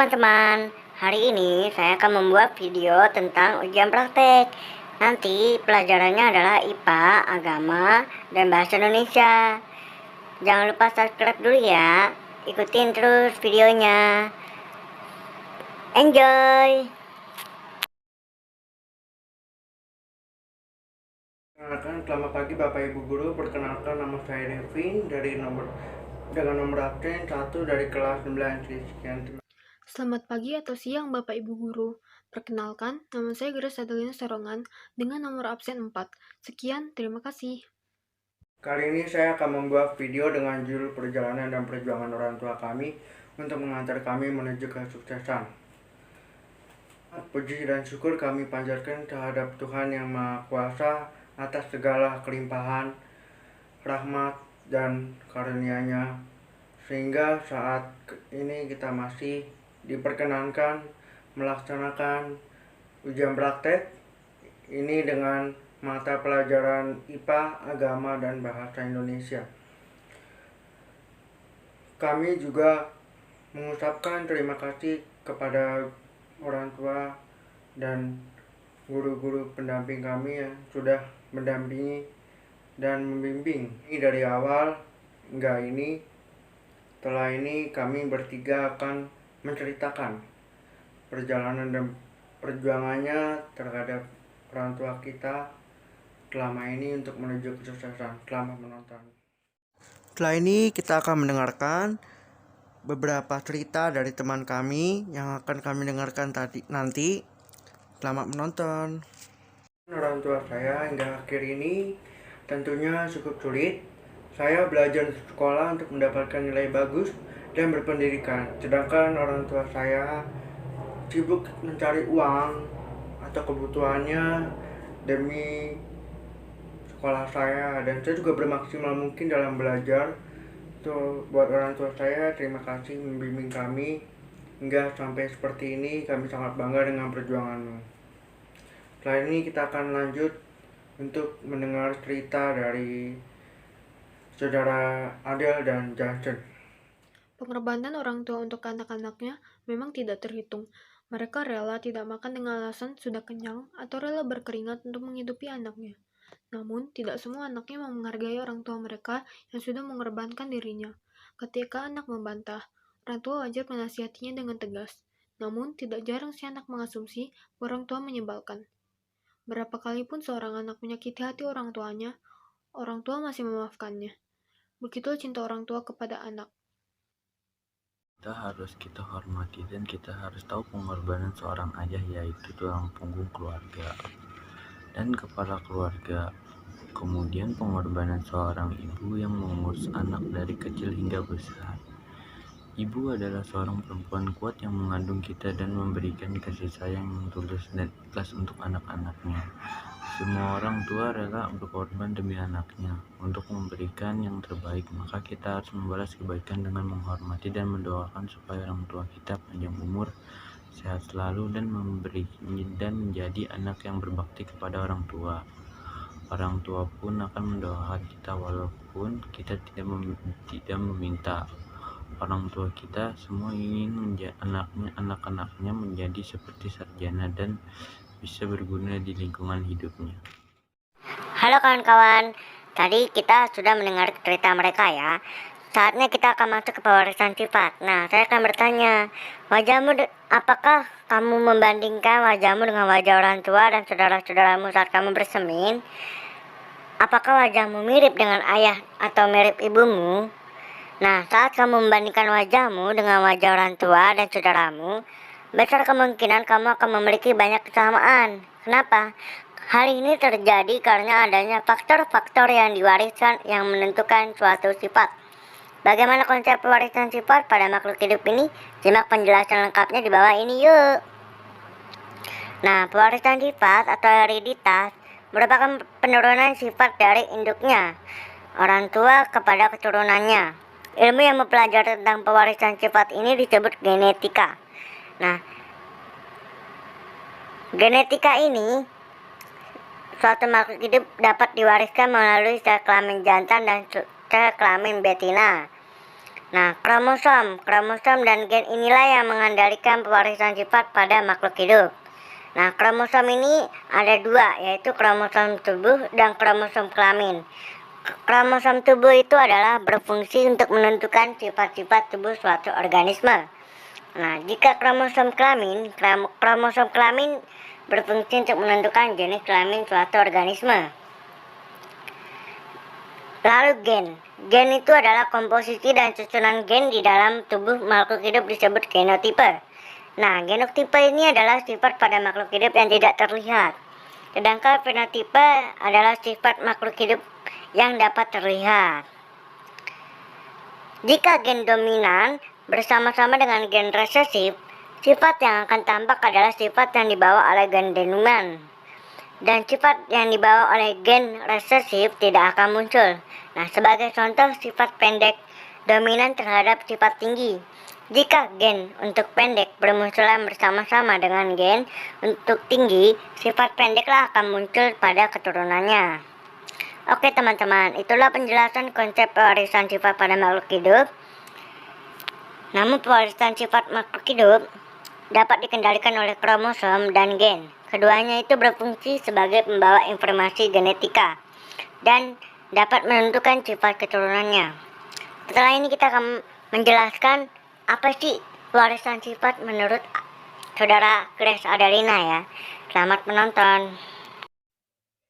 teman-teman, hari ini saya akan membuat video tentang ujian praktek. Nanti pelajarannya adalah IPA, Agama, dan Bahasa Indonesia. Jangan lupa subscribe dulu ya, ikutin terus videonya. Enjoy! Selamat pagi Bapak Ibu Guru. Perkenalkan, nama saya Devin dengan nomor absen 1 dari kelas 9. Sekian. Selamat pagi atau siang Bapak Ibu Guru. Perkenalkan, nama saya Grace Adelina Sorongan dengan nomor absen 4. Sekian, terima kasih. Kali ini saya akan membuat video dengan judul perjalanan dan perjuangan orang tua kami untuk mengantar kami menuju kesuksesan. Puji dan syukur kami panjatkan terhadap Tuhan Yang Maha Kuasa atas segala kelimpahan, rahmat, dan karunia-Nya, sehingga saat ini kita masih diperkenankan melaksanakan ujian praktek ini dengan mata pelajaran IPA, Agama, dan Bahasa Indonesia. Kami juga mengucapkan terima kasih kepada orang tua dan guru-guru pendamping kami yang sudah mendampingi dan membimbing ini dari awal hingga ini. Setelah ini kami bertiga akan menceritakan perjalanan dan perjuangannya terhadap orang tua kita selama ini untuk menuju kesuksesan. Selamat menonton. Setelah ini kita akan mendengarkan beberapa cerita dari teman kami yang akan kami dengarkan nanti. Selamat menonton. Orang tua saya hingga akhir ini tentunya cukup sulit. Saya belajar di sekolah untuk mendapatkan nilai bagus dan berpendidikan, sedangkan orang tua saya sibuk mencari uang atau kebutuhannya demi sekolah saya, dan saya juga bermaksimal mungkin dalam belajar. Tuh, buat orang tua saya, terima kasih membimbing kami hingga sampai seperti ini. Kami sangat bangga dengan perjuanganmu. Setelah ini kita akan lanjut untuk mendengar cerita dari Saudara Adel dan Jason. Pengorbanan orang tua untuk anak-anaknya memang tidak terhitung. Mereka rela tidak makan dengan alasan sudah kenyang atau rela berkeringat untuk menghidupi anaknya. Namun, tidak semua anaknya mau menghargai orang tua mereka yang sudah mengorbankan dirinya. Ketika anak membantah, orang tua wajar menasihatinya dengan tegas. Namun, tidak jarang si anak mengasumsi bahwa orang tua menyebalkan. Berapa kali pun seorang anak menyakiti hati orang tuanya, orang tua masih memaafkannya. Begitu cinta orang tua kepada anak. Kita hormati dan kita harus tahu pengorbanan seorang ayah, yaitu tulang punggung keluarga dan kepala keluarga. Kemudian pengorbanan seorang ibu yang mengurus anak dari kecil hingga besar. Ibu adalah seorang perempuan kuat yang mengandung kita dan memberikan kasih sayang yang tulus dan ikhlas untuk anak-anaknya. Semua orang tua rela berkorban demi anaknya untuk memberikan yang terbaik, maka kita harus membalas kebaikan dengan menghormati dan mendoakan supaya orang tua kita panjang umur, sehat selalu, dan menjadi anak yang berbakti kepada orang tua. Orang tua pun akan mendoakan kita walaupun kita tidak meminta. Orang tua kita semua ingin anak-anaknya menjadi seperti sarjana dan bisa berguna di lingkungan hidupnya. Halo kawan-kawan, tadi kita sudah mendengar cerita mereka ya. Saatnya kita akan masuk ke pewarisan sifat. Nah, saya akan bertanya, apakah kamu membandingkan wajahmu dengan wajah orang tua dan saudara-saudaramu saat kamu bersemin? Apakah wajahmu mirip dengan ayah atau mirip ibumu? Nah, saat kamu membandingkan wajahmu dengan wajah orang tua dan saudaramu, besar kemungkinan kamu akan memiliki banyak kesamaan. Kenapa? Hal ini terjadi karena adanya faktor-faktor yang diwariskan yang menentukan suatu sifat. Bagaimana konsep pewarisan sifat pada makhluk hidup ini? Simak penjelasan lengkapnya di bawah ini yuk. Nah, pewarisan sifat atau hereditas merupakan penurunan sifat dari induknya, orang tua, kepada keturunannya. Ilmu yang mempelajari tentang pewarisan sifat ini disebut genetika. Nah, genetika ini suatu makhluk hidup dapat diwariskan melalui sel kelamin jantan dan sel kelamin betina. Nah, kromosom dan gen inilah yang mengendalikan pewarisan sifat pada makhluk hidup. Nah, kromosom ini ada dua, yaitu kromosom tubuh dan kromosom kelamin. Kromosom tubuh itu adalah berfungsi untuk menentukan sifat-sifat tubuh suatu organisme. Nah, jika kromosom kelamin berfungsi untuk menentukan jenis kelamin suatu organisme. Lalu gen itu adalah komposisi dan susunan gen di dalam tubuh makhluk hidup disebut genotipe. Nah, genotipe ini adalah sifat pada makhluk hidup yang tidak terlihat. Sedangkan fenotipe adalah sifat makhluk hidup yang dapat terlihat. Jika gen dominan bersama-sama dengan gen resesif, sifat yang akan tampak adalah sifat yang dibawa oleh gen dominan. Dan sifat yang dibawa oleh gen resesif tidak akan muncul. Nah, sebagai contoh sifat pendek dominan terhadap sifat tinggi. Jika gen untuk pendek bermunculan bersama-sama dengan gen untuk tinggi, sifat pendeklah akan muncul pada keturunannya. Oke teman-teman, itulah penjelasan konsep pewarisan sifat pada makhluk hidup. Namun pewarisan sifat makhluk hidup dapat dikendalikan oleh kromosom dan gen. Keduanya itu berfungsi sebagai pembawa informasi genetika dan dapat menentukan sifat keturunannya. Setelah ini kita akan menjelaskan apa sih pewarisan sifat menurut saudara Grace Adelina ya. Selamat menonton.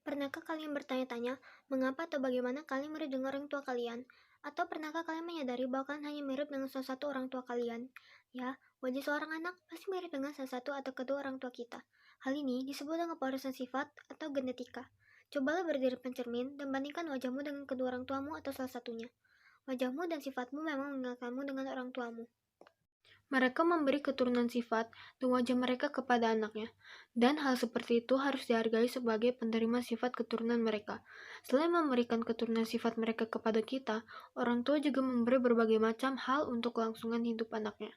Pernahkah kalian bertanya-tanya, mengapa atau bagaimana kalian mirip dengan orang tua kalian? Atau pernahkah kalian menyadari bahwa kalian hanya mirip dengan salah satu orang tua kalian? Ya, wajah seorang anak pasti mirip dengan salah satu atau kedua orang tua kita. Hal ini disebut dengan pewarisan sifat atau genetika. Cobalah berdiri pencermin dan bandingkan wajahmu dengan kedua orang tuamu atau salah satunya. Wajahmu dan sifatmu memang mengingatkanmu dengan orang tuamu. Mereka memberi keturunan sifat dan wajah mereka kepada anaknya, dan hal seperti itu harus dihargai sebagai penerima sifat keturunan mereka. Selain memberikan keturunan sifat mereka kepada kita, orang tua juga memberi berbagai macam hal untuk kelangsungan hidup anaknya.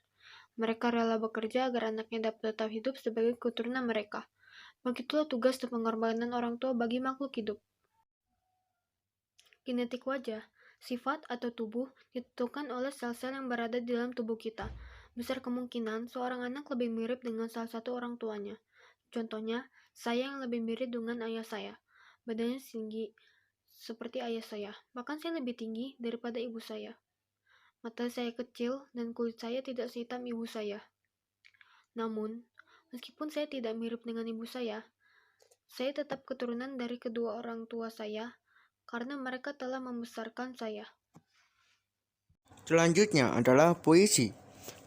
Mereka rela bekerja agar anaknya dapat tetap hidup sebagai keturunan mereka. Begitulah tugas dan pengorbanan orang tua bagi makhluk hidup. Genetik wajah, sifat atau tubuh ditentukan oleh sel-sel yang berada di dalam tubuh kita. Besar kemungkinan seorang anak lebih mirip dengan salah satu orang tuanya. Contohnya, saya yang lebih mirip dengan ayah saya. Badannya tinggi seperti ayah saya, bahkan saya lebih tinggi daripada ibu saya. Mata saya kecil dan kulit saya tidak sehitam ibu saya. Namun, meskipun saya tidak mirip dengan ibu saya tetap keturunan dari kedua orang tua saya karena mereka telah membesarkan saya. Selanjutnya adalah puisi.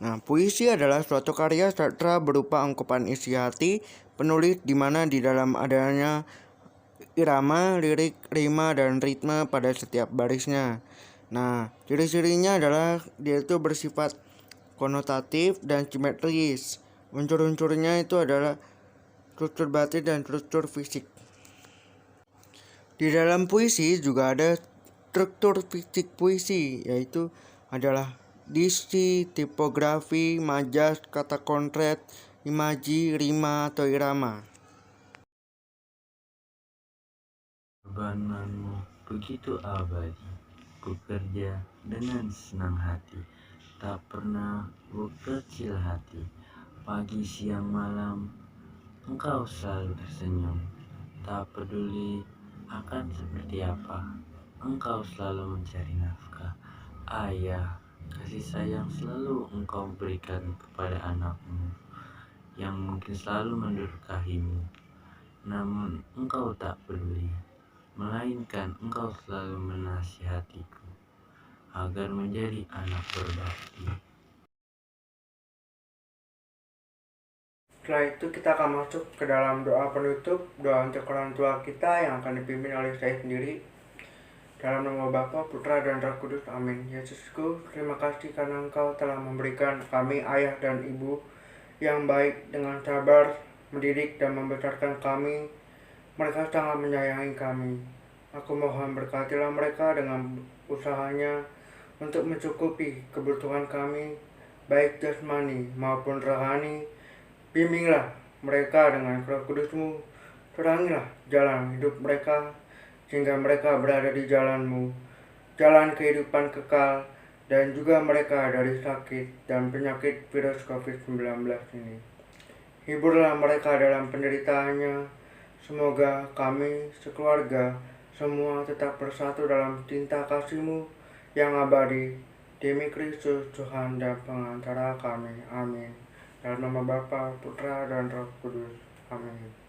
Nah, puisi adalah suatu karya sastra berupa ungkapan isi hati penulis di mana di dalam adanya irama, lirik, rima, dan ritme pada setiap barisnya. Nah, ciri-cirinya adalah dia itu bersifat konotatif dan simetris. Unsur-unsurnya itu adalah struktur batin dan struktur fisik. Di dalam puisi juga ada struktur fisik puisi, yaitu adalah diksi, tipografi, majas, kata konkret, imaji, rima, atau irama. Pengorbananmu begitu abadi, ku kerja dengan senang hati, tak pernah berkecil hati. Pagi, siang, malam, engkau selalu tersenyum, tak peduli akan seperti apa, engkau selalu mencari nafkah. Ayah, kasih sayang selalu engkau berikan kepada anakmu, yang mungkin selalu mendurhakimu. Namun engkau tak peduli, melainkan engkau selalu menasihatiku agar menjadi anak berbakti. Setelah itu kita akan masuk ke dalam doa penutup, doa untuk orang tua kita yang akan dipimpin oleh saya sendiri. Dalam nama Bapa, Putra, dan Roh Kudus, amin. Yesusku, terima kasih karena Engkau telah memberikan kami ayah dan ibu yang baik dengan sabar, mendidik dan membesarkan kami. Mereka sangat menyayangi kami. Aku mohon berkatilah mereka dengan usahanya untuk mencukupi kebutuhan kami, baik jasmani maupun rohani. Bimbinglah mereka dengan Roh Kudus-Mu, terangilah jalan hidup mereka, sehingga mereka berada di jalan-Mu, jalan kehidupan kekal, dan juga mereka dari sakit dan penyakit virus COVID-19 ini. Hiburlah mereka dalam penderitaannya. Semoga kami sekeluarga semua tetap bersatu dalam cinta kasih-Mu yang abadi. Demi Kristus Tuhan dan pengantara kami. Amin. Dalam nama Bapa, Putra, dan Roh Kudus. Amin.